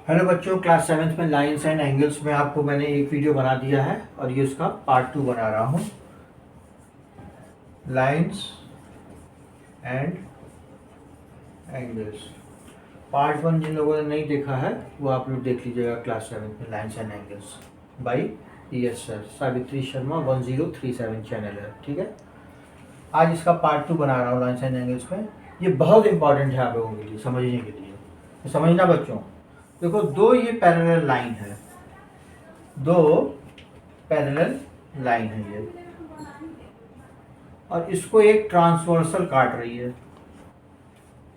Hello बच्चों, class 7th में lines and angles में आपको मैंने एक वीडियो बना दिया है और ये उसका पार्ट 2 बना रहा हूँ। लाइंस एंड एंगल्स पार्ट 1 जिन लोगों ने नहीं देखा है वो आप लोग देख लीजिएगा क्लास 7th में। Lines and angles by yes sir Savitri Sharma 1037 channel है, ठीक है। आज इसका पार्ट 2 बना रहा हूँ लाइंस एंड एंगल्स में। ये बहुत इंपॉर्टेंट है आप लोगों के लिए समझने के लिए। तो समझना बच्चों, देखो दो ये पैरेलल लाइन है, दो पैरेलल लाइन है ये, और इसको एक ट्रांसवर्सल काट रही है।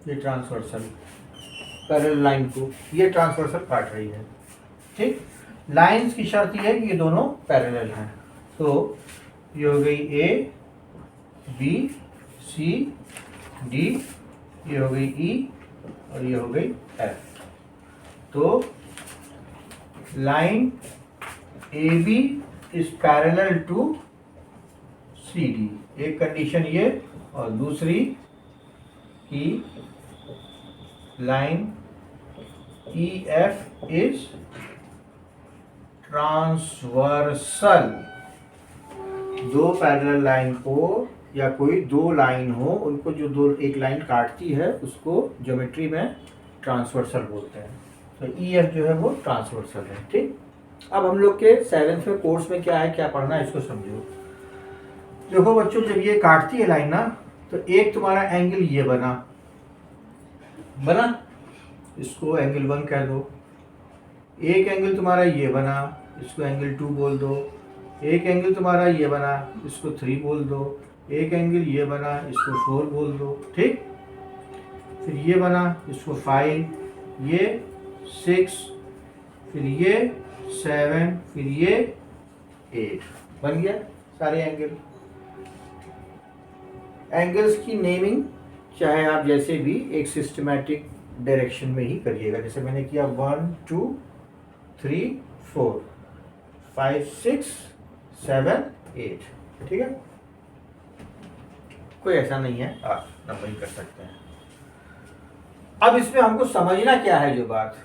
ये ट्रांसवर्सल पैरेलल लाइन को ये ट्रांसवर्सल काट रही है, ठीक। लाइंस की शर्त ये है कि ये दोनों पैरेलल हैं। तो ये हो गई ए बी सी डी, ये हो गई ई और ये हो गई एफ। तो line A B is parallel to C D, एक कंडीशन ये, और दूसरी कि line E F is transversal. दो पैरेलल लाइन को या कोई दो लाइन हो, उनको जो दो एक लाइन काटती है उसको ज्योमेट्री में ट्रांसवर्सल बोलते हैं। तो ई एफ जो है वो ट्रांसवर्सल है, ठीक। अब हम लोग के 7th में कोर्स में क्या है, क्या पढ़ना है इसको समझो। देखो बच्चों, जब ये काटती है लाइन ना, तो एक तुम्हारा एंगल ये बना, इसको एंगल 1 कह दो। एक एंगल तुम्हारा ये बना, इसको एंगल 2 बोल दो। एक एंगल तुम्हारा ये बना, इसको 3 बोल दो। एक एंगल ये बना, इसको 4 बोल दो, ठीक। फिर ये बना, इसको 5, ये 6, फिर ये 7, फिर ये 8 बन गया सारे एंगल। एंगल्स की नेमिंग चाहे आप जैसे भी एक सिस्टमैटिक डायरेक्शन में ही करिएगा। जैसे मैंने किया 1 2 3 4 5 6 7 8, ठीक है। कोई ऐसा नहीं है, आप नंबरिंग कर सकते हैं। अब इसमें हमको समझना क्या है जो बात,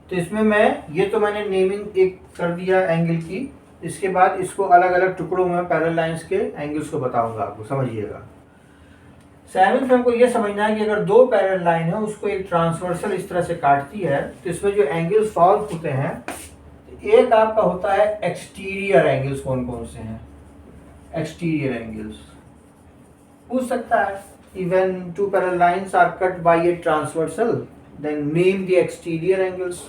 तो इसमें मैंने नेमिंग एक कर दिया एंगल की। इसके बाद इसको अलग अलग टुकड़ों में पैरेलल लाइंस के एंगल्स को बताऊंगा आपको, समझिएगा। 7th में हमको ये समझना है कि अगर दो पैरेलल लाइन है उसको एक ट्रांसवर्सल इस तरह से काटती है, तो इसमें जो एंगल्स सॉल्व होते हैं, एक आपका होता है एक्सटीरियर एंगल्स। कौन कौन से हैं एक्सटीरियर एंगल्स, पूछ सकता है। When two parallel lines are cut by a transversal, then name the exterior angles.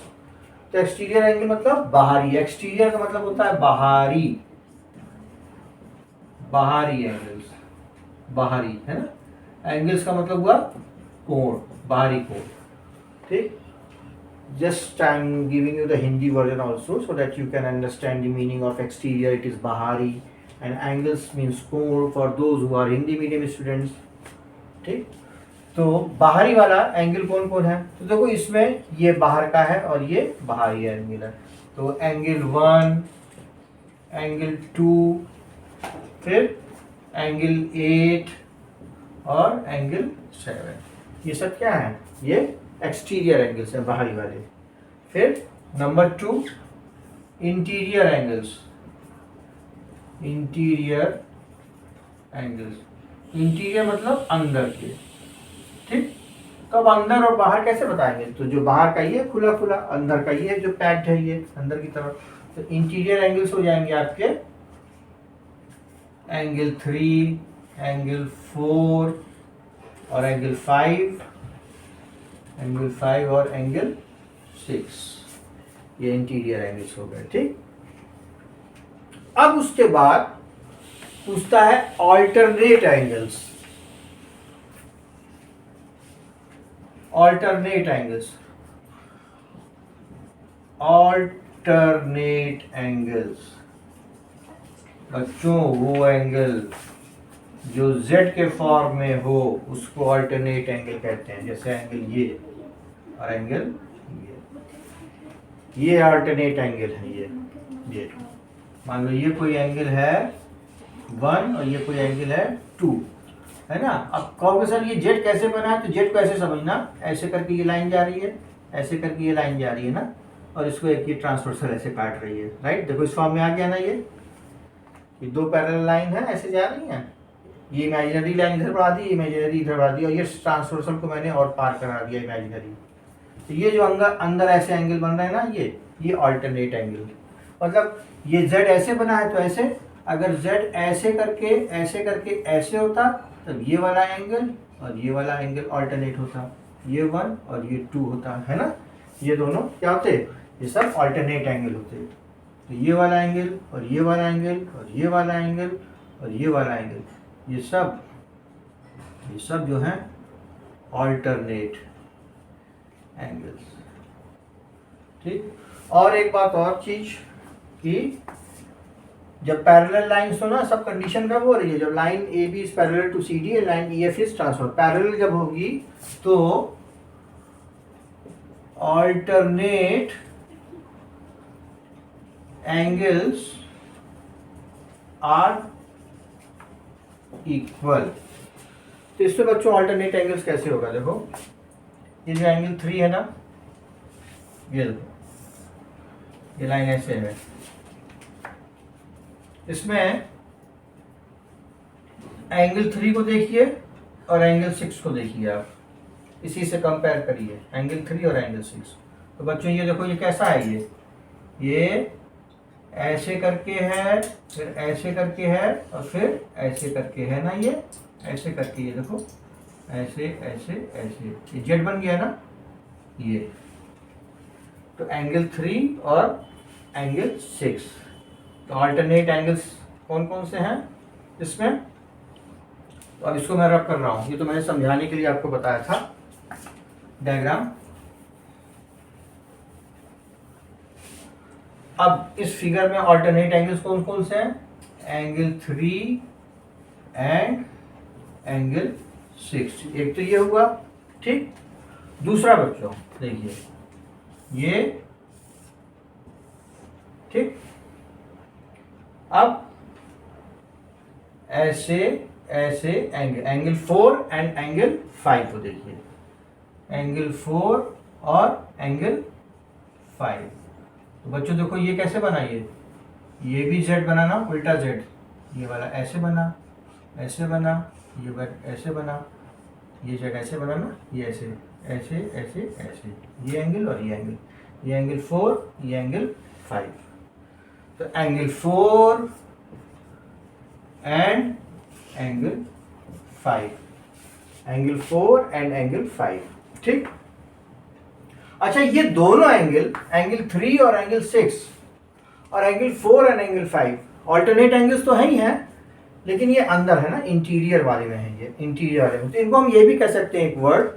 तो एक्सटीरियर एंगल मतलब बाहरी, एक्सटीरियर का मतलब होता है बाहरी, बाहरी एंगल्स, बाहरी है ना। एंगल्स का मतलब हुआ कोण, बाहरी कोण, ठीक। Just I'm giving you the Hindi version also so that you can understand the meaning of exterior. It is bahari and angles means कोण for those who are Hindi medium students, ठीक। तो बाहरी वाला एंगल कौन कौन है, तो देखो इसमें ये बाहर का है और ये बाहरी एंगल है। तो एंगल 1, एंगल 2, फिर एंगल 8 और एंगल 7, ये सब क्या है, ये एक्सटीरियर एंगल्स हैं, बाहरी वाले। फिर number 2 interior angles, interior angles, interior मतलब अंदर के, ठीक। तो अब अंदर और बाहर कैसे बताएंगे, तो जो बाहर का ये खुला खुला, अंदर का ये जो पैक्ड है ये अंदर की तरफ। तो इंटीरियर एंगल्स हो जाएंगे आपके एंगल 3, एंगल 4 और एंगल 5, एंगल 5 और एंगल 6, ये इंटीरियर एंगल्स हो गए, ठीक। अब उसके बाद पूछता है alternate angles. Alternate angles, alternate angles बच्चों वो एंगल जो z के फॉर्म में हो उसको ऑल्टरनेट एंगल कहते हैं। जैसे एंगल ये और एंगल ये ऑल्टरनेट एंगल है। ये मान लो ये कोई एंगल है 1 और ये कोई एंगल है 2, है ना। अब कहोगे सर ये जेट कैसे बना है, तो जेट को ऐसे समझना, ऐसे करके ये लाइन जा रही है, ऐसे करके ये लाइन जा रही है ना, और इसको एक ये ट्रांसवर्सल ऐसे काट रही है, राइट। देखो इस फॉर्म में आ गया ना, ये दो पैरेलल लाइन है ऐसे जा रही हैं, ये इमेजिनरी लाइन इधर बढ़ा दी, इमेजिनरी इधर बढ़ा दी, और ये ट्रांसवर्सल को मैंने और पार करा दिया इमेजिनरी। तो ये जो अंदर ऐसे एंगल बन रहा है ना, ये ऑल्टरनेट एंगल, मतलब ये z ऐसे बना है तो ऐसे, अगर z ऐसे करके ऐसे होता तब ये वाला एंगल और ये वाला एंगल ऑल्टरनेट होता, ये 1 और ये 2 होता है ना, ये दोनों क्या होते, ये सब ऑल्टरनेट एंगल होते। तो ये वाला एंगल और ये वाला एंगल और ये वाला एंगल और ये वाला एंगल, ये सब जो है ऑल्टरनेट एंगल्स, ठीक। और एक बात और चीज कि जब पैरेलल लाइंस हो ना, सब कंडीशन कब हो रही है, जब line A B is parallel to C D, line E F is transfer, parallel जब होगी तो ऑल्टरनेट एंगल्स आर इक्वल। तो इससे बच्चों ऑल्टरनेट एंगल्स कैसे होगा, देखो ये जो एंगल 3 है ना, ये देखो ये लाइन ऐसे है, इसमें एंगल 3 को देखिए और एंगल 6 को देखिए, आप इसी से कंपेयर करिए एंगल 3 और एंगल 6। तो बच्चों ये देखो ये कैसा है, ये ऐसे करके है, फिर ऐसे करके है और फिर ऐसे करके है ना, ये ऐसे करके, ये देखो ऐसे ऐसे ऐसे, ये जेड बन गया ना ये। तो एंगल 3 और एंगल 6, तो अल्टरनेट एंगल्स कौन कौन से हैं इसमें। तो अब इसको मैं रब कर रहा हूँ, ये तो मैंने समझाने के लिए आपको बताया था डायग्राम। अब इस फिगर में अल्टरनेट एंगल्स कौन कौन से हैं, एंगल 3 एंड एंगल 6, एक तो ये हुआ, ठीक। दूसरा बच्चों देखिए ये, ठीक। अब ऐसे ऐसे एंगल 4 एंड एंगल 5 को देखिए, एंगल 4 और एंगल 5। तो बच्चों देखो ये कैसे बना, ये भी जेड बना ना, उल्टा जेड, ये वाला ऐसे बना, ऐसे बना, ये ऐसे बना, ये जेड ऐसे बना ना, ये ऐसे ऐसे ऐसे ऐसे, ये एंगल और ये एंगल 4, ये एंगल 5। तो angle 4 and angle 5, angle 4 and angle 5, ठीक। अच्छा ये दोनों एंगल 3 और एंगल 6 और angle 4 and angle 5 alternate angles तो है ही हैं, लेकिन ये अंदर है ना, इंटीरियर वाले में है, ये इंटीरियर वाले में। तो इनको हम ये भी कह सकते हैं, एक वर्ड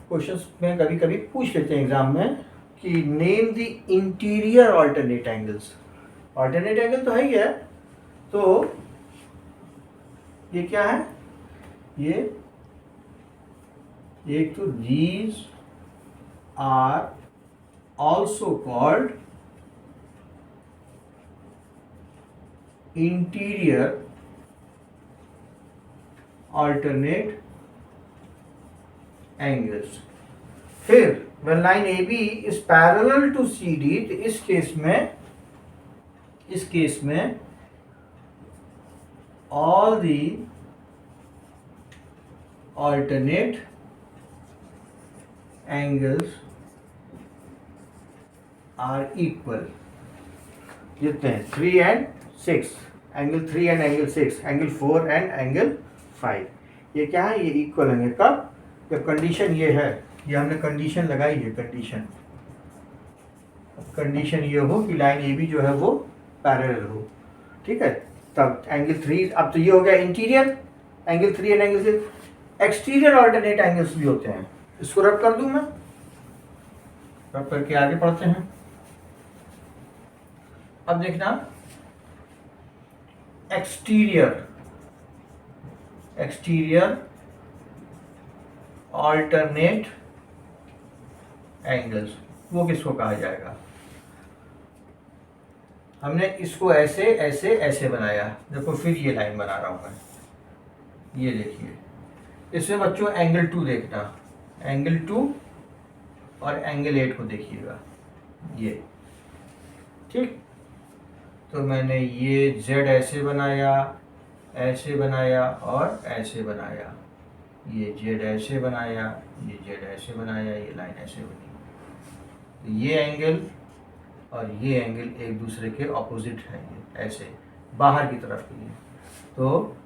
क्वेश्चंस में कभी कभी पूछ लेते हैं एग्जाम में कि name the interior alternate angles. Alternate angle तो है ही है, तो ये क्या है, ये एक तो these are also called interior alternate angles। फिर when line AB is parallel to CD, तो इस केस में all the alternate angles are equal। जितने हैं 3 and 6, angle 3 and angle 6, angle 4 and angle 5, ये क्या है, ये इक्वल होंगे कब, जब कंडीशन ये है, ये हमने कंडीशन लगाई है, कंडीशन ये हो कि लाइन ए बी जो है वो पैरेलल हो, ठीक है। तब एंगल 3, अब तो ये हो गया interior, angle 3 and angle 6। Exterior alternate angles भी होते हैं, इसको रब कर दूं मैं, रब करके आगे पढ़ते हैं। अब देखना एक्सटीरियर ऑल्टरनेट एंगल्स, वो किसको कहा जाएगा। हमने इसको ऐसे ऐसे ऐसे बनाया, देखो फिर ये लाइन बना रहा हूं मैं, ये देखिए। इसमें बच्चों एंगल 2 देखना, एंगल 2 और एंगल 8 को देखिएगा ये, ठीक। तो मैंने ये जेड ऐसे बनाया, ऐसे बनाया और ऐसे बनाया, ये जेड ऐसे बनाया, ये जेड ऐसे बनाया, ये लाइन ऐसे बनी। तो ये एंगल और ये एंगल एक दूसरे के ऑपोजिट है, ये ऐसे बाहर की तरफ के लिए। तो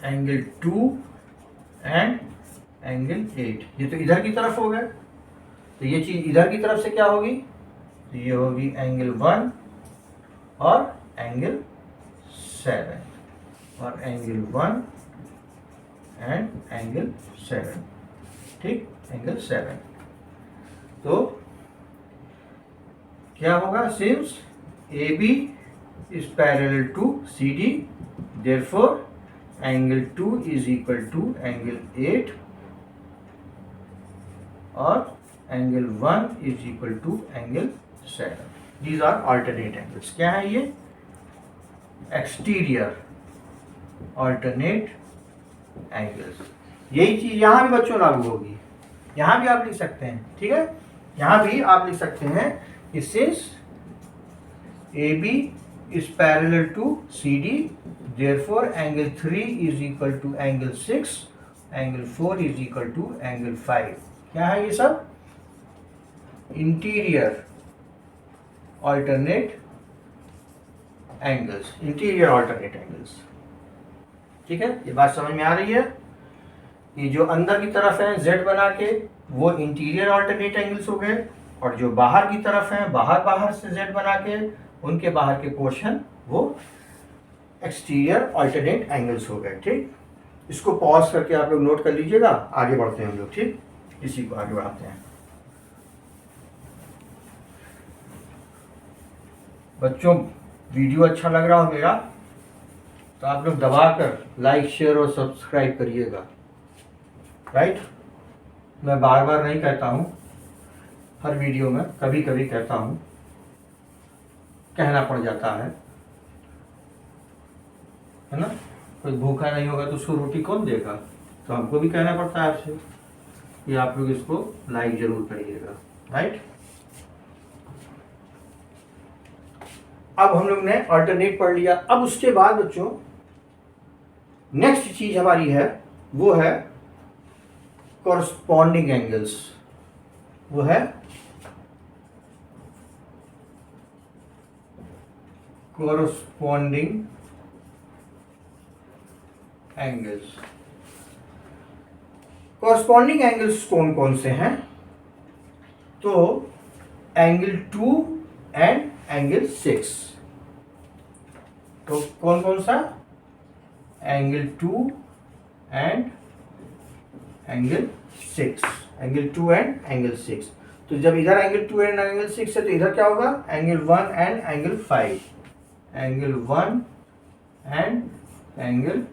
एंगल 2 एंड एंगल 8, ये तो इधर की तरफ हो गए। तो ये चीज़ इधर की तरफ से क्या होगी, तो ये होगी एंगल 1 और एंगल 7 और एंगल 1 एंड एंगल 7, ठीक, एंगल 7। तो क्या होगा, since AB is parallel to CD, therefore angle 2 is equal to angle 8 और angle 1 is equal to angle 7. These are alternate angles. क्या है ये, exterior alternate angles। यही चीज यहाँ भी बच्चों लागू होगी, यहाँ भी आप लिख सकते हैं, ठीक है। यहाँ भी आप लिख सकते हैं कि since AB is parallel to CD, therefore angle 3 is equal to angle 6, angle 4 is equal to angle 5। क्या है ये सब, interior alternate angles, interior alternate angles, ठीक है। ये बात समझ में आ रही है। ये जो अंदर की तरफ है जेड बना के, वो इंटीरियर ऑल्टरनेट एंगल्स हो गए, और जो बाहर की तरफ है, बाहर से जेड बना के, उनके बाहर के पोर्शन वो एक्सटीरियर ऑल्टरनेट एंगल्स हो गए, ठीक। इसको पॉज करके आप लोग नोट कर लीजिएगा, आगे बढ़ते हैं हम लोग, ठीक। इसी को आगे बढ़ाते हैं। बच्चों वीडियो अच्छा लग रहा हो मेरा, तो आप लोग दबाकर लाइक, शेयर और सब्सक्राइब करिएगा, राइट। मैं बार बार नहीं कहता हूँ, हर वीडियो में कभी कभी कहता हूँ, कहना पड़ जाता है ना। कोई भूखा नहीं होगा तो उसको रोटी कौन देगा, तो हमको भी कहना पड़ता है आपसे कि आप लोग इसको लाइक जरूर करिएगा, राइट। अब हम लोग ने अल्टरनेट पढ़ लिया। अब उसके बाद बच्चों नेक्स्ट चीज हमारी है, वो है कॉरस्पॉन्डिंग एंगल्स, वो है कॉरस्पॉन्डिंग एंगल्स। कॉरस्पॉन्डिंग एंगल्स कौन कौन से हैं, तो एंगल 2 एंड एंगल 6। तो कौन कौन सा, angle 2 and angle 6, angle 2 and angle 6। तो जब इधर एंगल 2 एंड एंगल 6 है, तो इधर क्या होगा, angle 1 and angle 5, angle 1 and angle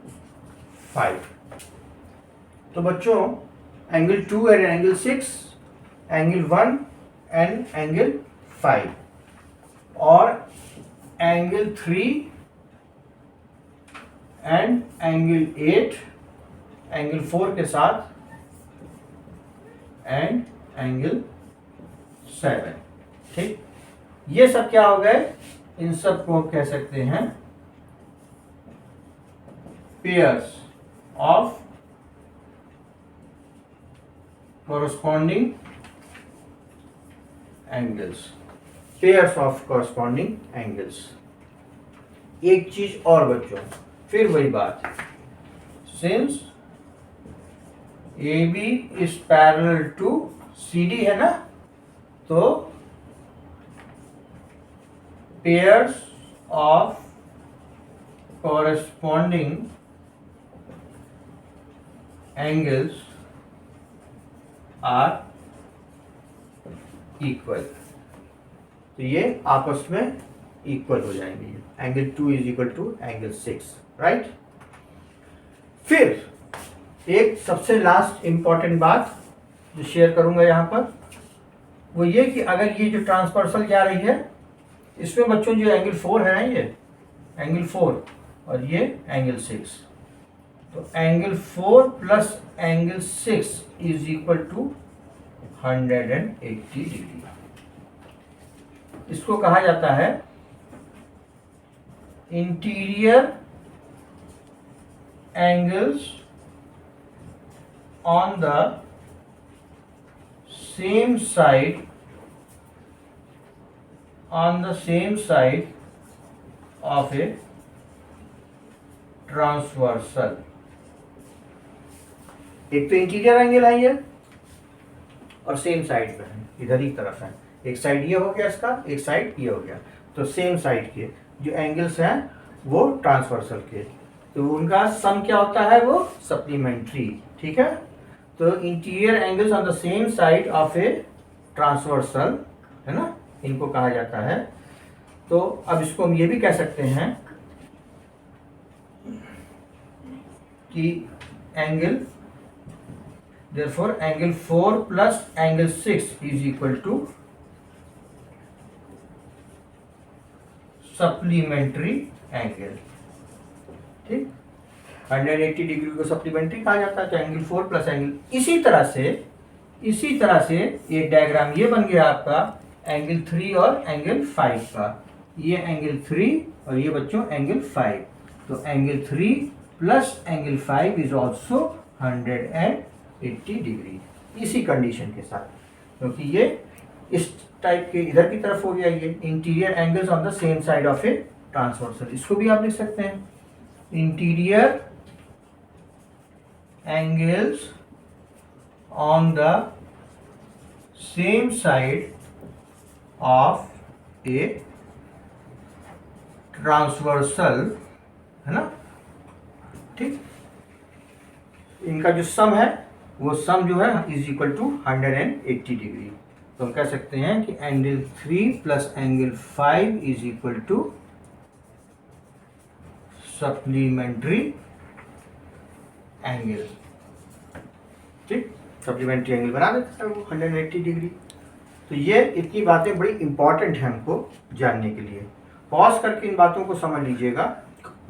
5। तो बच्चों angle 2 and angle 6, angle 1 and angle 5 और एंगल 3 एंड एंगल 8, एंगल 4 के साथ एंड एंगल 7, ठीक। ये सब क्या हो गए, इन सब को कह सकते हैं pairs of corresponding angles, pairs of corresponding angles। एक चीज और बच्चों, फिर वही बात, since AB is parallel to CD है ना, तो pairs of corresponding angles are equal. तो ये आपस में इक्वल हो जाएंगे, angle 2 is equal to angle 6, right. फिर एक सबसे लास्ट इंपॉर्टेंट बात जो शेयर करूंगा यहाँ पर, वो ये कि अगर ये जो ट्रांसवर्सल जा रही है, इसमें बच्चों जो एंगल 4 है, ये एंगल 4 और ये एंगल 6, तो angle 4 plus angle 6 is equal to 180 degree. इसको कहा जाता है interior angles on the same side of a transversal. एक तो इंटीरियर एंगल है ये और सेम साइड पे है, इधर ही तरफ है। एक साइड ये हो गया इसका, एक साइड ये हो गया, तो सेम साइड के जो एंगल्स हैं वो ट्रांसवर्सल के, तो उनका सम क्या होता है, वो सप्लीमेंट्री। ठीक है, तो interior angles on the same side of a transversal, है ना, इनको कहा जाता है। तो अब इसको हम ये भी कह सकते हैं कि angle, therefore angle 4 plus angle 6 is equal to supplementary angle. ठीक, 180 डिग्री को सप्लीमेंट्री कहा जाता है, तो एंगल 4 प्लस एंगल। इसी तरह से एक डायग्राम ये बन गया आपका एंगल 3 और एंगल 5 का। ये एंगल 3 और ये बच्चों एंगल 5, तो angle 3 plus angle 5 is also 180 degree, इसी कंडीशन के साथ, क्योंकि ये इस टाइप के इधर की तरफ हो गया। ये interior angles on the same side of a transversal, इसको भी आप लिख सकते हैं interior angles on the same side of a transversal, है ना। ठीक, इनका जो सम है वो सम जो है इज इक्वल टू 180 डिग्री। तो हम कह सकते हैं कि angle 3 plus angle 5 is equal to supplementary angle. ठीक, सप्लीमेंट्री एंगल बना देते हैं वो 180 डिग्री। तो ये इतनी बातें बड़ी इंपॉर्टेंट हैं हमको जानने के लिए। पॉज करके इन बातों को समझ लीजिएगा।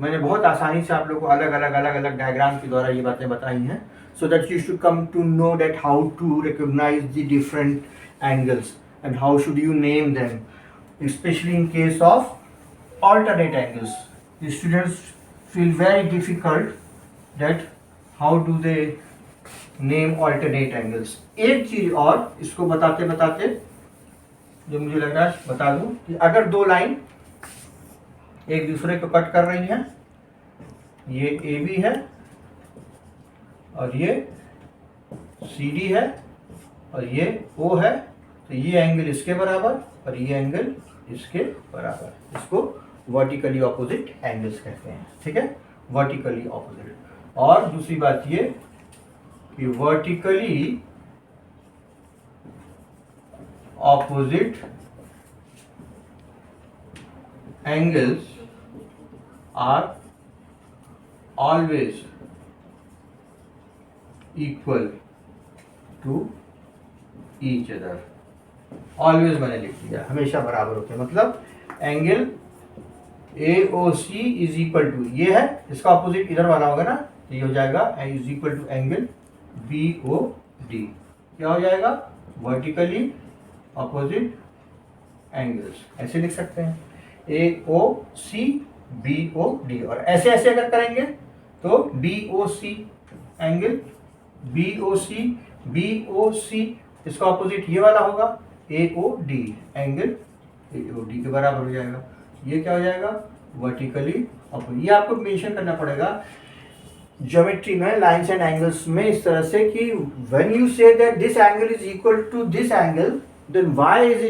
मैंने बहुत आसानी से आप लोगों को अलग अलग डायग्राम के द्वारा ये बातें बताई हैं, so that you should come to know that how to recognize the different angles and how should you name them, especially in case of alternate angles. The students feel very difficult that how do they name alternate angles. एक चीज और इसको बताते बताते जो मुझे लग रहा है बता दूं कि अगर दो लाइन एक दूसरे को कट कर रही हैं, ये AB है और ये CD है और ये O है, तो ये एंगल इसके बराबर और ये एंगल इसके बराबर, इसको वर्टिकली ऑपोजिट एंगल्स कहते हैं। ठीक है, वर्टिकली ऑपोजिट। और दूसरी बात ये कि vertically opposite angles are always equal to each other. Always मैंने लिख दिया, हमेशा बराबर होते हैं, मतलब angle AOC is equal to, ये है इसका ऑपोजिट इधर वाला होगा ना, तो ये हो जाएगा is equal to angle BOD। क्या हो जाएगा, वर्टिकली ऑपोजिट एंगल्स, ऐसे लिख सकते हैं AOC BOD। और ऐसे ऐसे अगर करेंगे तो BOC एंगल BOC इसका ऑपोजिट ये वाला होगा AOD एंगल AOD के बराबर हो जाएगा। ये क्या हो जाएगा, वर्टिकली ऑपोजिट। ये आपको मेंशन करना पड़ेगा ज्योमेट्री में, लाइंस एंड एंगल्स में, इस तरह से कि when you say that this angle is equal to this angle, then why is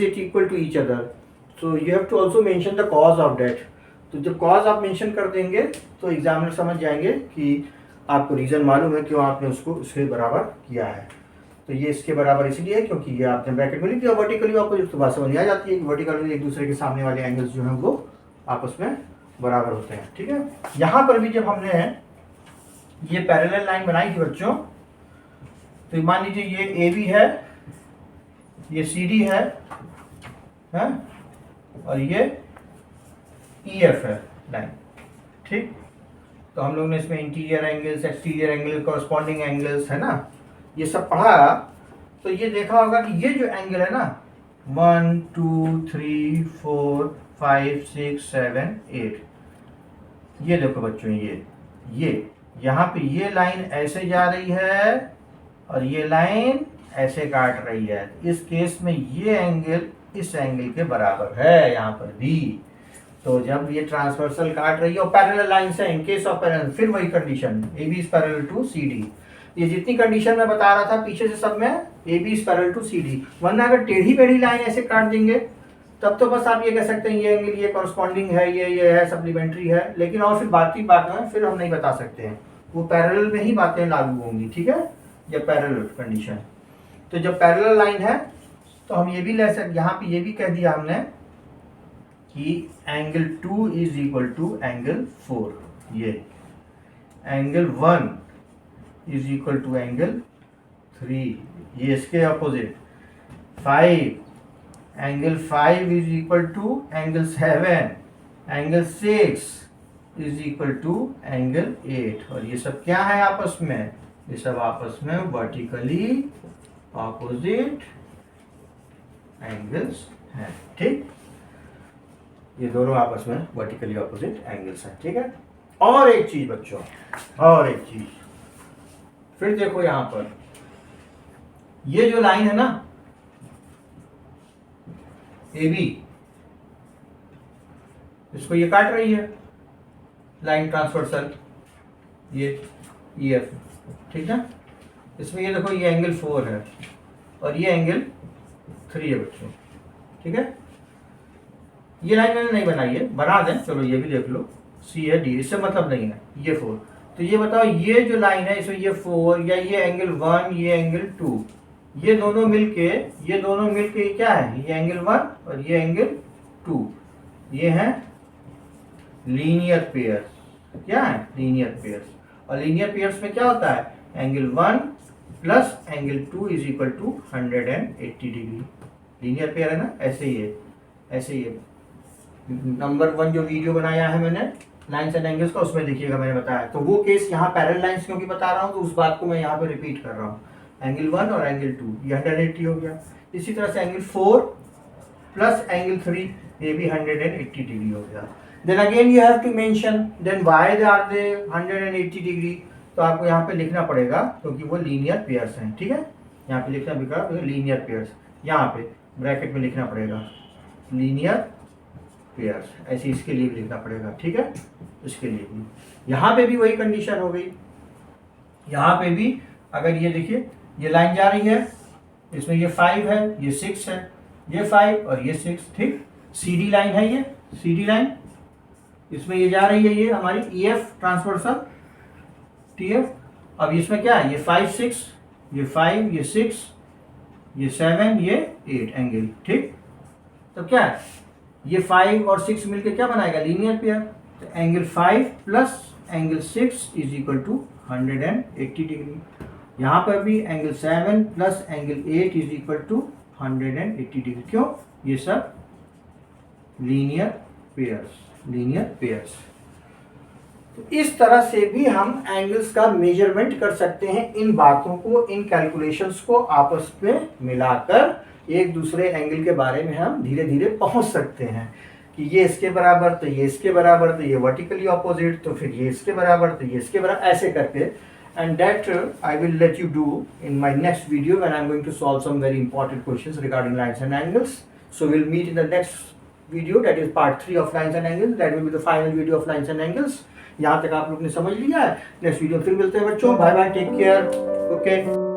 it equal to each other. So you have to also mention the cause of that. तो जब cause आप mention कर देंगे तो examiner समझ जाएंगे कि आपको रीज़न मालूम है क्यों आपने उसको उसके बराबर किया है। तो ये इसके बराबर इसलिए है क्योंकि ये आपने ब्रैकेट में लिख दिया वर्टिकली ऑपोजिट, तो बात समझ में आ जाती है कि वर्टिकली एक दूसरे के सामने वाले एंगल्स जो हैं वो आपस में बराबर होते हैं। ठीक है, यहाँ पर भी जब हमने ये पैरेलल लाइन बनाई थी बच्चों, तो मान लीजिए ये AB है, ये CD है और ये EF है लाइन। ठीक, तो हम लोग ने इसमें interior angles, exterior angle, corresponding angles, है ना, ये सब पढ़ा। तो ये देखा होगा कि ये जो एंगल है ना 1 2 3 4 5 6 7 8, ये देखो बच्चों, ये यहाँ पे ये लाइन ऐसे जा रही है और ये लाइन ऐसे काट रही है। इस केस में ये एंगल इस एंगल के बराबर है यहाँ पर भी। तो जब ये ट्रांसवर्सल काट रही है और पैरेलल लाइन से, इन केस ऑफ पैरेलल, फिर वही condition A B is parallel to C D. ये जितनी कंडीशन मैं बता रहा था पीछे से सब में A B is parallel to C D. वरना अगर टेढ़ी मेढ़ी लाइन ऐसे काट देंगे तब तो बस आप ये कह सकते हैं ये एंगल ये कॉरस्पॉन्डिंग है, ये है, सप्लीमेंट्री है, लेकिन और फिर बाकी बात में फिर हम नहीं बता सकते हैं, वो पैरेलल में ही बातें लागू होंगी। ठीक है, जब पैरेलल कंडीशन, तो जब पैरेलल लाइन है तो हम ये भी ले सकते, यहाँ पे ये भी कह दिया हमने कि angle 2 is equal to angle 4, ये angle 1 is equal to angle 3, ये इसके opposite 5, angle 5 is equal to angle 7, angle 6 is equal to angle 8। और ये सब क्या है आपस में? ये सब आपस में वर्टिकली ऑपोजिट एंगल्स हैं। ठीक, ये दोनों आपस में वर्टिकली ऑपोजिट एंगल्स हैं। ठीक है, और एक चीज बच्चों, और एक चीज, फिर देखो यहां पर ये जो लाइन है ना ए बी, इसको ये काट रही है लाइन ट्रांसवर्सल, ये ई एफ। ठीक है, इसमें ये देखो ये एंगल 4 है और ये एंगल 3 है बच्चों। ठीक है, ये लाइन मैंने नहीं बनाई है, बना दें, चलो ये भी देख लो, सी है डी, इससे मतलब नहीं है, ये 4। तो ये बताओ ये जो लाइन है इसमें ये 4 या ये एंगल 1 ये एंगल 2, ये दोनों मिलके क्या है? ये एंगल 1 और ये एंगल 2, ये है लीनियर पेयर। क्या है? Linear pairs. और लीनियर पेयर्स में क्या होता है? Angle 1 plus angle 2 is equal to 180 degree. Linear pair है ना, ऐसे ही है, ऐसे ही है। नंबर 1 जो वीडियो बनाया है मैंने लाइन्स एंड एंगल्स का, उसमें देखिएगा मैंने बताया। तो वो केस यहाँ पैरेलल लाइन्स क्योंकि बता रहा हूँ तो उस बात को मैं यहाँ पे रिपीट कर रहा हूँ। एंगल 1 और एंगल 2 ये 180 हो गया। इसी तरह से एंगल 4 प्लस एंगल 3 ये भी 180 डिग्री हो गया। Then again you have to mention then why they are they 180 degree. तो आपको यहाँ पे लिखना पड़ेगा क्योंकि वो लीनियर पेयर्स हैं। ठीक है, यहाँ पे लिखना पड़ेगा लीनियर पेयर्स, यहाँ पे ब्रैकेट में लिखना पड़ेगा लीनियर पेयर्स, ऐसे इसके लिए भी लिखना पड़ेगा। ठीक है, इसके लिए भी यहाँ पे भी वही कंडीशन हो गई। यहाँ पे भी अगर ये देखिए ये लाइन जा रही है, इसमें ये 5 है, ये 6 है, ये 5 और ये 6। ठीक, सीडी लाइन है, ये सीडी लाइन, इसमें ये जा रही है, ये हमारी ईएफ ट्रांसवर्सल टीएफ। अब इसमें क्या है? ये 5 6, ये 5, ये 6, ये 7, ये 8 एंगल। ठीक, तो क्या है? ये 5 और 6 मिलके क्या बनाएगा? Linear pair. तो angle 5 plus angle 6 is equal to 180 degree. यहाँ पर भी angle 7 plus angle 8 is equal to 180 degree. क्यों? ये सब लीनियर पेयर्स, लीनियर पेयर्स। तो इस तरह से भी हम एंगल्स का मेजरमेंट कर सकते हैं। इन बातों को, इन कैलकुलेशंस को आपस में मिलाकर एक दूसरे एंगल के बारे में हम धीरे धीरे पहुंच सकते हैं कि ये इसके बराबर तो ये इसके बराबर, तो ये वर्टिकली ऑपोजिट, तो फिर ये इसके बराबर तो ये इसके बराबर, ऐसे करके। And that I will let you do in my next video when I am going to solve some very important questions regarding lines and angles. So will meet in the next video, that is part 3 of lines and angles. That will be the final video of lines and angles. यहाँ तक आप लोग ने समझ लिया है। Next video फिर मिलते हैं बच्चों। Bye bye, take care, okay.